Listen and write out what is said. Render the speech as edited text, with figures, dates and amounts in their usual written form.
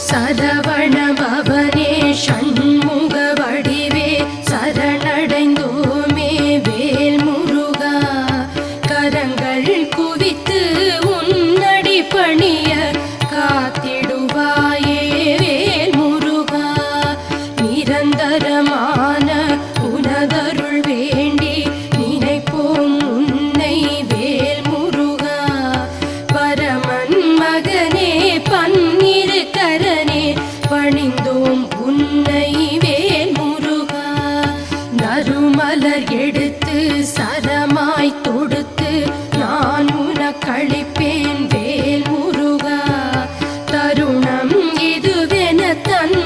சரவண பவனே ஷண்முக வடிவே சரணடைந்தோமே வேல் முருகா. கரங்கள் குவித்து உன்னடி பணிய காத்திடுவாயே வேல் முருகா. நிரந்தரமான உனதருள் வேண்டி நினைப்போம் உன்னை வேல் முருகா. பரமன் மகனே பன்னிரு கரனே பணிந்தோம் உன்னை வேல் முருகா. நறுமலர் எடுத்து சரமாய் தொடுத்து நான் உனக்களிப்பேன் வேல் முருகா. தருணம் இதுவென தன்